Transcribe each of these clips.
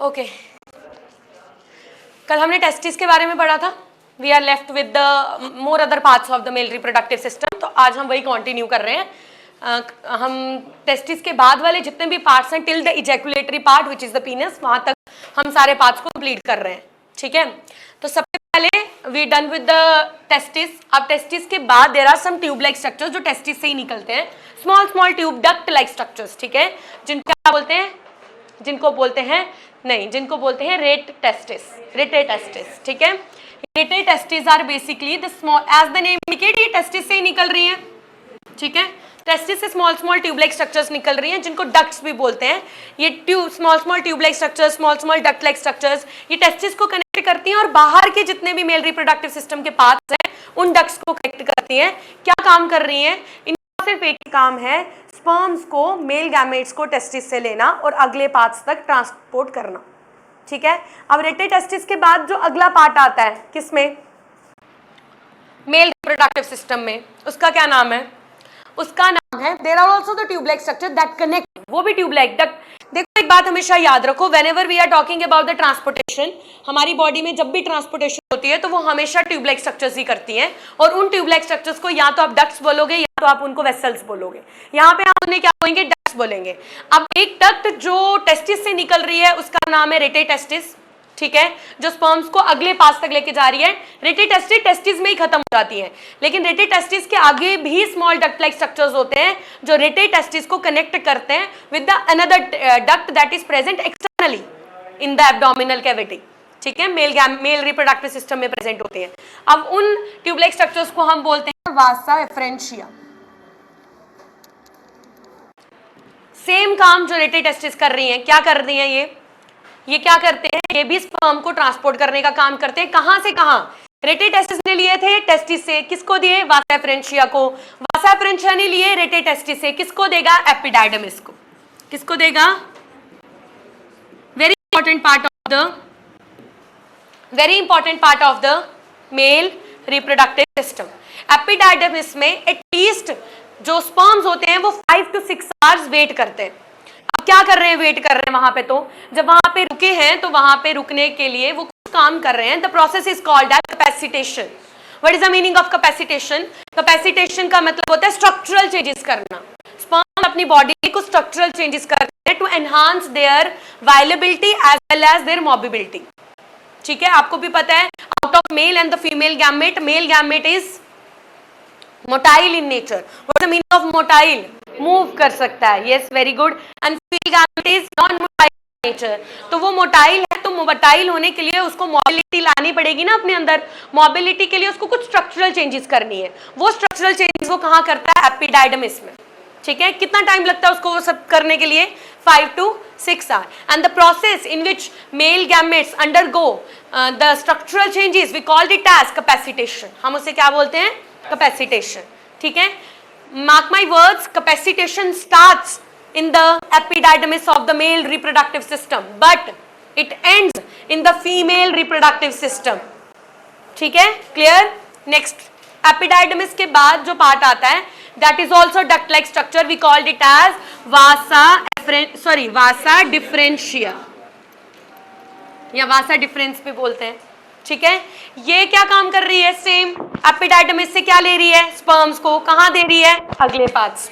Okay, कल हमने testis के बारे में पढ़ा था. We are left with the more other parts of the male reproductive system. तो आज हम वही कंटिन्यू कर रहे हैं. हम टेस्टिस के बाद वाले जितने भी पार्ट्स हैं till the ejaculatory part which is the पीनस, वहां तक हम सारे पार्ट्स को कंप्लीट कर रहे हैं. ठीक है, तो सबसे पहले we done with the testis. अब टेस्टिस के बाद there are some tube like structures जो टेस्टिस से ही निकलते हैं. Small small tube duct like structures. ठीक है, जिनको क्या बोलते हैं, जिनको बोलते हैं रेट टेस्टिस, रेटे टेस्टिस. ठीक है, rete testis are basically the small, as the name indicate, ये टेस्टिस से ही निकल रही हैं. ठीक है, टेस्टिस से small small tube like structures निकल रही हैं जिनको डक्ट्स भी बोलते हैं. ये small small tube like structures, small small duct like structures, ये टेस्टिस को कनेक्ट करती हैं और बाहर के जितने भी मेल रिप्रोडक्टिव सिस्टम के पार्ट्स हैं उन डक्ट्स को कनेक्ट करती हैं. क्या काम कर रही हैं? इनका सिर्फ एक काम है, स्पर्म्स को, मेल गैमेट्स को टेस्टिस से लेना और अगले पार्ट्स तक ट्रांसपोर्ट करना. ठीक है, अब रेटे टेस्टिस के बाद जो अगला पार्ट आता है किसमें, मेल रिप्रोडक्टिव सिस्टम में, उसका क्या नाम है? उसका नाम है, there are also the tube like structure that connect, वो भी ट्यूब लाइक डक्ट. देखो एक बात हमेशा याद रखो, whenever we are talking about the transportation, हमारी बॉडी में जब भी ट्रांसपोर्टेशन होती है तो वो हमेशा ट्यूब लाइक स्ट्रक्चर्स ही करती हैं. और उन ट्यूब लाइक स्ट्रक्चर्स को या तो आप डक्ट्स बोलोगे या तो आप उनको वेसल्स बोलोगे. यहाँ पे हम उन्हें क्या बोलेंगे? डक्ट्स बोलेंगे. अब एक डक्ट जो टेस्टिस से निकल रही है उसका नाम है रेटे टेस्टिस. ठीक है, जो स्पर्म्स को अगले पास तक लेके जा रही है. रेटे टेस्टिस टेस्टिस में ही खत्म हो जाती है, लेकिन रेटे टेस्टिस के आगे भी स्मॉल डक्ट लाइक स्ट्रक्चर्स होते हैं जो रेटे टेस्टिस को कनेक्ट करते हैं with the another duct that is present externally in the abdominal cavity. ठीक है, मेल रिप्रोडक्टिव सिस्टम में प्रेजेंट होते हैं. अब उन ट्यूब लाइक स्ट्रक्चर्स को हम बोलते हैं वासा एफरेंशिया. सेम काम जो रेटे टेस्टिस कर रही हैं, क्या कर रही हैं ये क्या करते हैं? ये भी स्पर्म को ट्रांसपोर्ट करने का काम करते हैं. कहां से कहां? रेटे टेस्टिस ने लिए थे टेस्टिस से, किसको दिए? वासा एफरेंशिया को. वासा एफरेंशिया ने लिए रेटे टेस्टिस से, किसको देगा? एपिडाइडमिस को. किसको देगा? Very important part of the male reproductive system. Epididymis में एटलीस्ट जो स्पर्म्स होते हैं वो 5 to 6 आवर्स वेट करते हैं. अब क्या कर रहे हैं? वेट कर रहे हैं वहां पे. तो जब वहां पे रुके हैं तो वहां पे रुकने के लिए वो कुछ काम कर रहे हैं. The process is called as capacitation. What is the meaning of capacitation? Capacitation का मतलब होता है स्ट्रक्चरल चेंजेस करना. स्पर्म अपनी बॉडी को स्ट्रक्चरल चेंजेस करते हैं to enhance their viability as well as their mobility. ठीक है, आपको भी पता है out of male and the female gamete, male gamete is motile in nature. What is the meaning of motile? Move कर सकता है. Yes, very good. And female gamete is non motile in nature. तो वो motile है, तो motile होने के लिए उसको मोबिलिटी लानी पड़ेगी ना अपने अंदर. मोबिलिटी के लिए उसको कुछ स्ट्रक्चरल चेंजेस करनी है. वो स्ट्रक्चरल चेंजेस वो कहाँ करता है? एपिडाइडमिस में. ठीक है, कितना टाइम लगता है उसको वो सब करने के लिए? 5 to 6 hours. And the process in which male gametes undergo the structural changes, we called it as capacitation. हम उसे क्या बोलते हैं? Capacitation. ठीक है, mark my words, capacitation starts in the epididymis of the male reproductive system, but it ends in the female reproductive system. ठीक है, clear? Next, epididymis के बाद जो पार्ट आता है that is also duct like structure, we called it as vasa differentia या वासा difference भी बोलते हैं. ठीक है, ये क्या काम कर रही है? सेम एपिडाइडमिस से क्या ले रही है? स्पर्म्स को. कहां दे रही है? अगले पार्ट्स.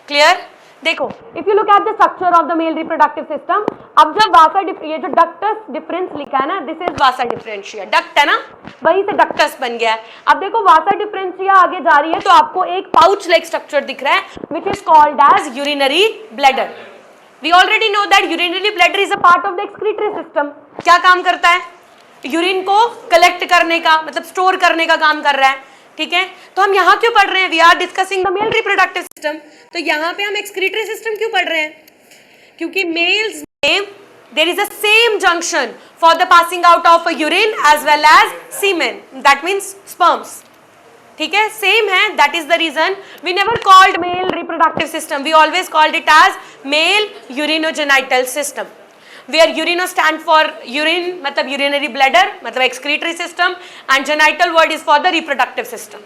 क्लियर? देखो, if you look at the structure of the male reproductive system, अब जब वासा, ये जो डक्टस डिफरेंस लिखा है ना, this is Vasa differentia. Duct है ना, वहीं से डक्टस बन गया है. अब देखो वासा डिफरेंशिया आगे जा रही है तो आपको एक पाउच लाइक स्ट्रक्चर दिख रहा है which is called as urinary bladder. We already know that urinary bladder is a part of the excretory system. क्या काम करता है? यूरिन को कलेक्ट करने का, मतलब स्टोर करने का काम कर रहा है. ठीक है, तो हम यहाँ क्यों पढ़ रहे हैं? We are discussing the male reproductive system. तो यहाँ पे हम एक्सक्रीटरी सिस्टम क्यों पढ़ रहे हैं? क्योंकि मेल्स में there is a same junction for the passing out of urine as well as semen, that means sperms. ठीक है, सेम है. That is the reason we never called male reproductive system, we always called it as male urinogenital system. Where urino stand for urine, मतलब urinary bladder, मतलब excretory system, and genital word is for the reproductive system.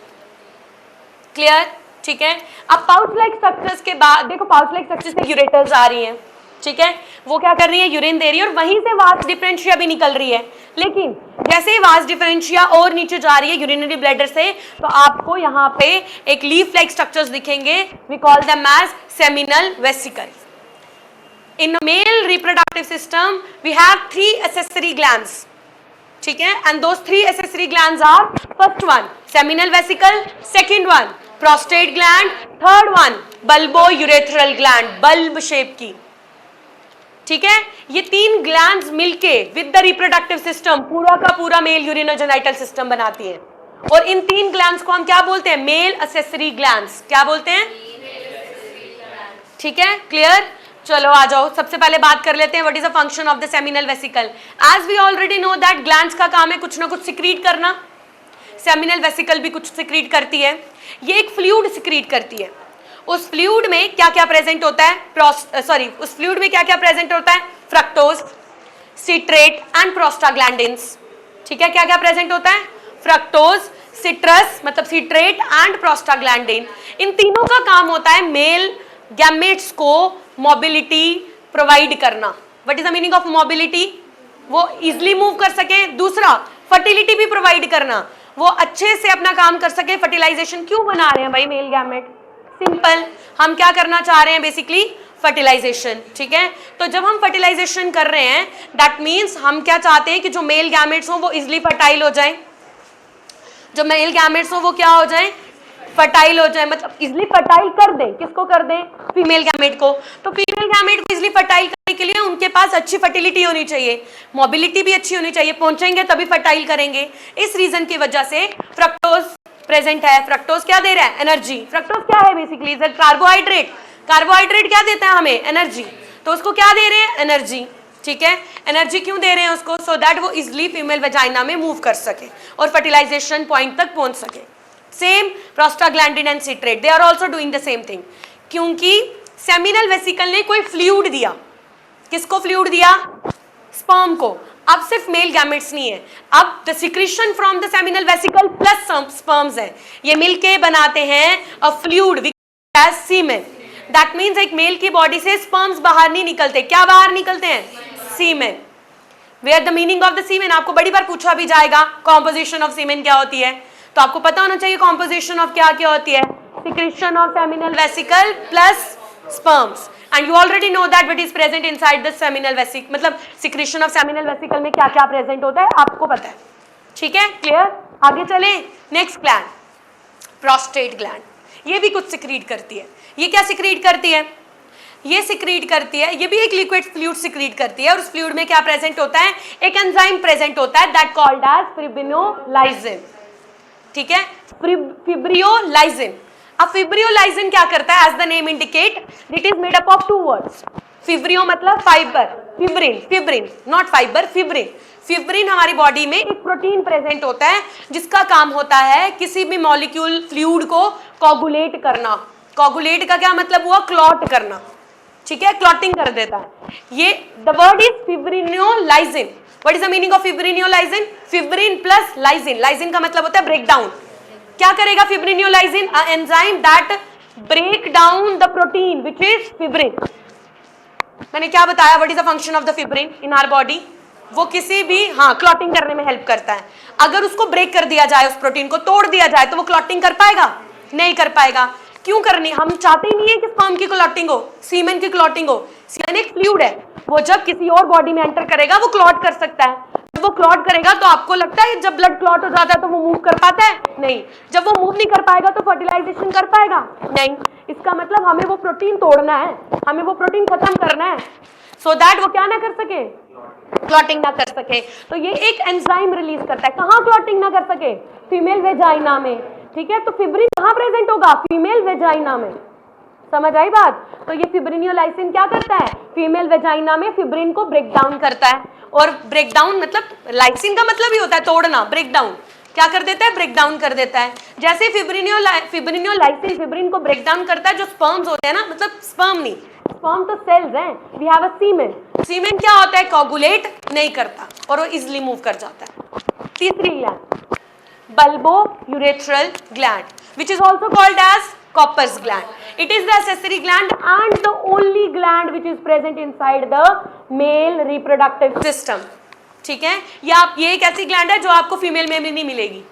Clear? ठीक है। अब pouch like structures के बाद देखो, pouch like structure से ureters आ रही हैं, ठीक है, वो क्या कर रही है, यूरिन दे रही है और वहीं से वास डिफरेंशिया भी निकल रही है। लेकिन जैसे ही वास डिफरेंशिया और नीचे जा रही है यूरिनरी ब्लैडर से, तो आपको यहाँ पे एक लीफ लाइक स्ट्रक्चर्स दिखेंगे, we call them as seminal vesicle. In a male reproductive system, we have 3 accessory glands, ठीक है, and those 3 accessory glands are, first one seminal vesicle, second one prostate gland, third one bulbourethral gland, bulb shape की, ठीक है। ये 3 glands मिलके with the reproductive system पूरा का पूरा मेल यूरिनोजेनाइटल सिस्टम बनाती हैं। और इन 3 ग्लैंड्स को हम क्या बोलते हैं, मेल एक्सेसरी ग्लैंड्स। क्या बोलते हैं, ठीक है, क्लियर। चलो आ जाओ, सबसे पहले बात कर लेते हैं what is the function of the seminal vesicle. As we already know that glands का काम है कुछ ना कुछ सिक्रीट करना, सेमिनल वेसिकल भी कुछ सिक्रीट करती है। ये एक फ्लूइड सिक्रीट करती है। उस फ्लूइड में क्या क्या प्रेजेंट होता है, उस फ्लूइड में क्या क्या प्रेजेंट होता है, फ्रक्टोज, सिट्रेट एंड प्रोस्टाग्लैंडिन्स, ठीक है। क्या क्या प्रेजेंट होता है, फ्रक्टोज, सिट्रस मतलब सिट्रेट एंड प्रोस्टाग्लैंडिन। इन तीनों का काम होता है मेल गैमेट्स को मोबिलिटी प्रोवाइड करना। What is the meaning of mobility, वो इजिली मूव कर सके। दूसरा फर्टिलिटी भी प्रोवाइड करना, वो अच्छे से अपना काम कर सके। फर्टिलाइजेशन क्यों बना रहे हैं भाई मेल गैमेट, सिंपल, हम क्या करना चाह रहे हैं बेसिकली फर्टिलाइजेशन, ठीक है। तो जब हम फर्टिलाइजेशन कर रहे हैं दैट मीन्स हम क्या चाहते हैं कि जो मेल गैमेट्स हो वो इजिली फर्टाइल हो जाए, जो मेल गैमेट्स हो वो क्या हो जाए, फर्टाइल हो जाए, मतलब इजिली फर्टाइल कर दें। किसको कर दें, फीमेल गैमेट को। तो फीमेल गैमेट को इजिली फर्टाइल करने के लिए उनके पास अच्छी फर्टिलिटी होनी चाहिए, मोबिलिटी भी अच्छी होनी चाहिए, पहुंचेंगे तभी फर्टाइल करेंगे। इस रीजन की वजह से फ्रक्टोज प्रेजेंट है। फ्रक्टोज क्या दे रहा है, एनर्जी। फ्रक्टोज क्या है बेसिकली, इज कार्बोहाइड्रेट। कार्बोहाइड्रेट क्या देता है हमें, एनर्जी। तो उसको क्या दे रहे हैं, एनर्जी, ठीक है। एनर्जी क्यों दे रहे हैं उसको, सो दैट वो इजिली फीमेल वेजाइना में मूव कर सके और फर्टिलाइजेशन पॉइंट तक पहुंच सके। Same prostaglandin and citrate, they are also doing the same thing. क्योंकि सेमिनल वेसिकल ने कोई फ्लूइड दिया, किसको फ्लूइड दिया, स्पर्म को। अब सिर्फ मेल गैमेट्स नहीं है, अब the secretion from the seminal vesicle plus sperms है, ये मिलके बनाते हैं a fluid we call as semen. That means एक मेल की बॉडी से स्पर्म्स बाहर नहीं निकलते, क्या बाहर निकलते हैं, semen. Where the meaning of the semen, आपको बड़ी बार पूछा भी जाएगा कॉम्पोजिशन ऑफ सीमेन क्या होती है, तो आपको पता होना चाहिए कॉम्पोजिशन ऑफ क्या क्या होती है, secretion of seminal vesicle plus sperms. And you already know that what is present inside the seminal vesicle, मतलब सिक्रीशन ऑफ सेमिनल वेसिकल में क्या क्या प्रेजेंट होता है आपको पता है, ठीक है, क्लियर। आगे चले, नेक्स्ट ग्लैंड प्रोस्टेट ग्लैंड, ये भी कुछ सिक्रीट करती है। ये क्या सिक्रीट करती है, ये सिक्रीट करती है, ये भी एक लिक्विड फ्लूइड सिक्रीट करती है। और उस फ्लूइड में क्या प्रेजेंट होता है, एक एंजाइम प्रेजेंट होता है दैट कॉल्ड एज फिब्रिनोलाइसिन, ठीक है, फिब्रियोलाइसिन। अब फिब्रियोलाइसिन क्या करता है, as the name indicate it is made up of 2 words. Fibrio मतलब fibre, fibrin, fibrin not fibre, fibrin. Fibrin हमारी बॉडी में एक प्रोटीन प्रेजेंट होता है जिसका काम होता है किसी भी मॉलिक्यूल फ्लूइड को कोगुलेट करना। कोगुलेट का क्या मतलब हुआ, क्लॉट करना, ठीक है, क्लॉटिंग कर देता है। ये the word is fibrinolysin. What is the meaning of fibrinolysin, fibrin plus lysin. Lysin का मतलब होता है ब्रेक डाउन। क्या करेगा fibrinolysin, a enzyme that break down the protein which is fibrin. मैंने क्या बताया, what is the function of the fibrin in our body, वो किसी भी क्लॉटिंग करने में हेल्प करता है। अगर उसको ब्रेक कर दिया जाए, उस प्रोटीन को तोड़ दिया जाए, तो वो क्लॉटिंग कर पाएगा, नहीं कर पाएगा। क्यों करनी, हम चाहते ही नहीं है कि स्पर्म की क्लॉटिंग हो, सीमेन की क्लॉटिंग हो। सीमेन एक फ्लूइड है, वो जब किसी और बॉडी में एंटर करेगा वो क्लॉट कर सकता है। जब वो क्लॉट करेगा तो आपको लगता है जब ब्लड क्लॉट हो जाता है तो वो मूव कर पाता है, नहीं। जब वो मूव नहीं कर पाएगा तो फर्टिलाइजेशन कर पाएगा, नहीं। इसका मतलब हमें वो प्रोटीन तोड़ना है, हमें वो प्रोटीन खत्म करना है, सो दैट वो क्या ना कर सके, क्लॉटिंग ना कर सके। तो ये एक एंजाइम रिलीज करता है। कहाँ क्लॉटिंग ना कर सके, फीमेल वेजाइना में, ठीक है। तो फिब्रिन कहाँ प्रेजेंट होगा, फीमेल वेजाइना में। समझ आई बात। तो ये फिब्रिनोलाइसिन क्या करता है, फीमेल वेजाइना में फिब्रिन को ब्रेक डाउन करता है। और ब्रेक डाउन मतलब लाइसिन का मतलब ही होता है तोड़ना, ब्रेक डाउन क्या कर देता है, ब्रेक डाउन कर देता है। जैसे फिब्रिनोलाइसिन फिब्रिन को ब्रेक डाउन करता है, जो स्पर्म्स होते हैं ना, मतलब स्पर्म नहीं, स्पर्म तो सेल्स हैं, वी हैव अ सीमेन। सीमेन क्या होता है, कोगुलेट नहीं करता और वो इजिली मूव कर जाता है। तीसरी gland bulbourethral gland which is also called as Copper's gland. It is the accessory gland and the only gland which is present inside the male reproductive system. ठीक है, ये एक ऐसी ग्लैंड है जो आपको फीमेल में नहीं मिलेगी,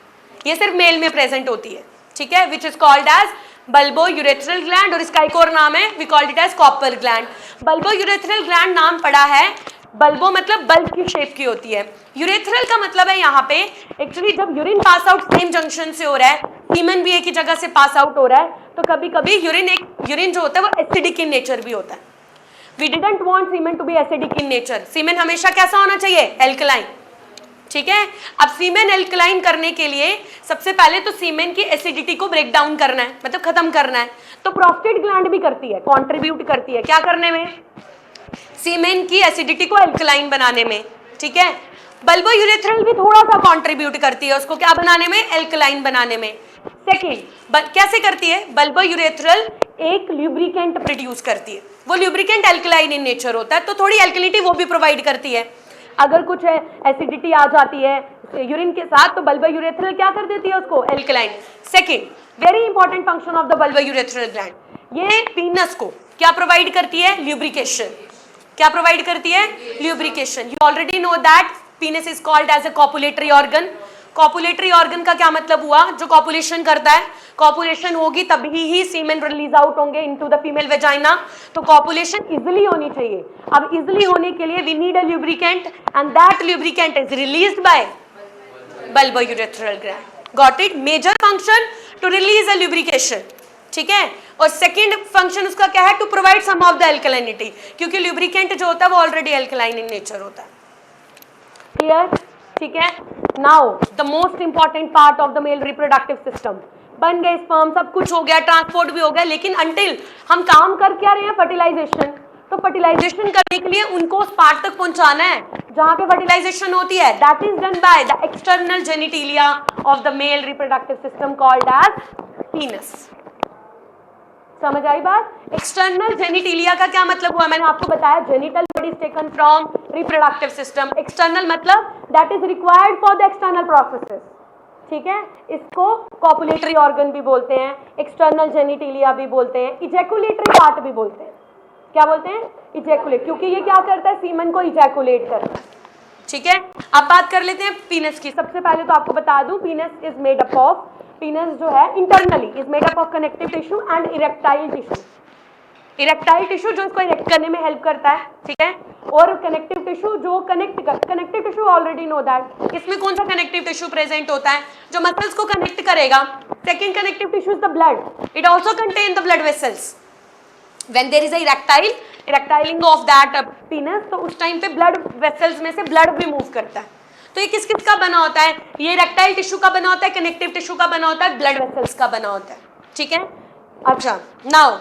ये सिर्फ मेल में प्रेजेंट होती है. ठीक है, which is called as bulbourethral gland, और इसका एक और नाम है, we called it as copper gland. Bulbourethral gland नाम पड़ा है, बल्बो मतलब बल्ब की शेप की होती है, यूरेथ्रल का मतलब है यहाँ पे एक्चुअली जब urine pass out same junction से हो रहा है, सीमेन भी एक ही जगह से पास आउट हो रहा है, तो कभी कभी यूरिन जो होता है वो एसिडिक इन नेचर भी होता है. We didn't want semen to be acidic in nature. Semen हमेशा कैसा होना चाहिए? एल्कलाइन. ठीक है, अब सीमेन एल्कलाइन करने के लिए सबसे पहले तो सीमेन की एसिडिटी को ब्रेक डाउन करना है, मतलब खत्म करना है. तो प्रोस्टेट ग्लैंड भी करती है, कंट्रीब्यूट करती है क्या करने में? सीमेन की एसिडिटी को एल्कलाइन बनाने में. ठीक है, बल्बोयूरेथ्रल भी थोड़ा सा कंट्रीब्यूट करती है उसको क्या बनाने में? एल्कलाइन बनाने में. सेकेंड, कैसे करती है? बल्बोयूरेथ्रल एक ल्यूब्रिकेंट प्रोड्यूस करती है, वो ल्यूब्रिकेंट एल्कलाइन इन नेचर होता है, तो थोड़ी एल्कलिनिटी वो भी प्रोवाइड करती है. अगर कुछ एसिडिटी आ जाती है यूरिन के साथ तो बल्बोयूरेथ्रल क्या कर देती है उसको? Alkaline. Second very important function of the bulbourethral gland, ये पीनस को क्या प्रोवाइड करती है? ल्यूब्रिकेशन. क्या प्रोवाइड करती है? Lubrication. You already know that penis is called as a copulatory organ. Copulatory organ का क्या मतलब हुआ? जो कॉपुलेशन करता है, कॉपुलेशन होगी तभी ही सीमेन रिलीज आउट होंगे इनटू द फीमेल वेजाइना. तो कॉपुलेशन इजिली होनी चाहिए. अब इजिली होने के लिए we need a lubricant and that lubricant is released by bulbourethral gland. Got it? Major function to release a lubrication. ठीक है, और सेकेंड फंक्शन उसका क्या है? To provide some of the alkalinity, क्योंकि ल्यूब्रिकेंट जो होता है वो ऑलरेडी एल्कलाइन इन नेचर होता है. क्लियर? ठीक है, now the most important part of the male reproductive system. बन गए स्पर्म, सब कुछ हो गया, ट्रांसपोर्ट भी हो गया, लेकिन अंटिल हम काम कर क्या रहे हैं? फर्टिलाइजेशन. तो फर्टिलाइजेशन करने के लिए उनको उस पार्ट तक पहुंचाना है जहां पे फर्टिलाइजेशन होती है. That is done by the external genitalia of the male reproductive system called as penis. समझ आई बात? एक्सटर्नल जेनिटिलिया का क्या मतलब हुआ? मैंने आपको बताया genital word is taken from reproductive system. External मतलब that is required for the external processes. ठीक है, इसको कॉपुलेटरी ऑर्गन भी बोलते हैं, एक्सटर्नल जेनिटिलिया भी बोलते हैं, इजैकुलेटरी पार्ट भी बोलते हैं. क्या बोलते हैं? इजैकुलेट, क्योंकि ये क्या करता है? सीमन को इजैकुलेट करता है. ठीक है, अब बात कर लेते हैं पीनस की. सबसे पहले तो आपको बता दूं पीनस इज मेड अप ऑफ, पीनस जो है internally is made up of connective tissue and erectile tissue. Erectile tissue जो इसको इरेक्ट करने में हेल्प करता है. ठीक है, और कनेक्टिव टिश्यू जो connective tissue already know that. इसमें कौन सा कनेक्टिव टिश्यू प्रेजेंट होता है? जो मसल्स को कनेक्ट करेगा. Second connective tissue is the blood. It also contain the blood vessels. When there is a erectiling of that penis, तो उस टाइम पे ब्लड वेसल्स में से ब्लड भी मूव करता है. तो ये किस किस का बना होता है? ये इरेक्टाइल टिश्यू का बना होता है, कनेक्टिव टिश्यू का बना होता है, ब्लड वेसल्स का बना होता है. ठीक है, अच्छा, now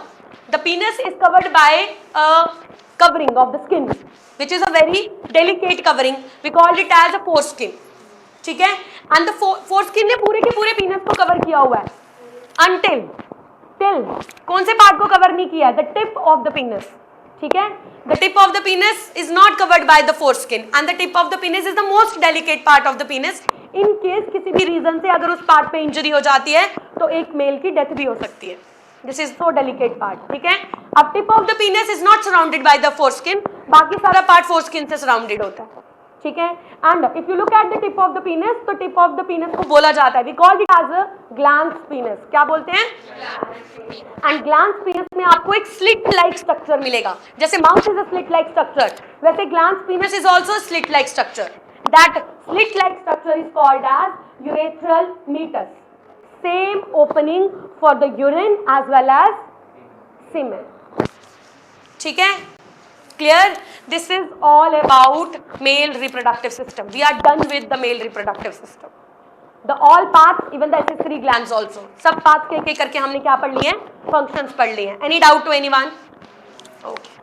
the पीनस is covered by covering of the skin which is a very delicate covering. We called it as a foreskin. ठीक है, and the foreskin ने पूरे के पूरे पीनस को कवर किया हुआ है until कौन से पार्ट को कवर नहीं किया है? the tip of the penis. ठीक है, the tip of the penis is not covered by the foreskin and the tip of the penis is the most delicate part of the penis. in case किसी भी reason से अगर उस part पे injury हो जाती है तो एक मेल की डेथ भी हो सकती है. This is so delicate part. ठीक है, अब tip of the penis is not surrounded by the foreskin, बाकी सारा पार्ट foreskin से surrounded होता है. ठीक है, and if you look at the tip of the penis, तो tip of the penis को बोला जाता है, we call it as a glans penis. क्या बोलते हैं? and glans penis में आपको एक slit like structure मिलेगा. जैसे mouth is a slit like structure, वैसे glans penis is also a slit like structure. that slit like structure is called as urethral meatus. Same opening for the urine as well as semen. ठीक है, clear? This is all about male reproductive system. We are done with the male reproductive system. The all parts, even the accessory glands also. सब parts के करके हमने क्या पढ़ लिए हैं? Functions पढ़ लिए हैं. Any doubt to anyone? Okay.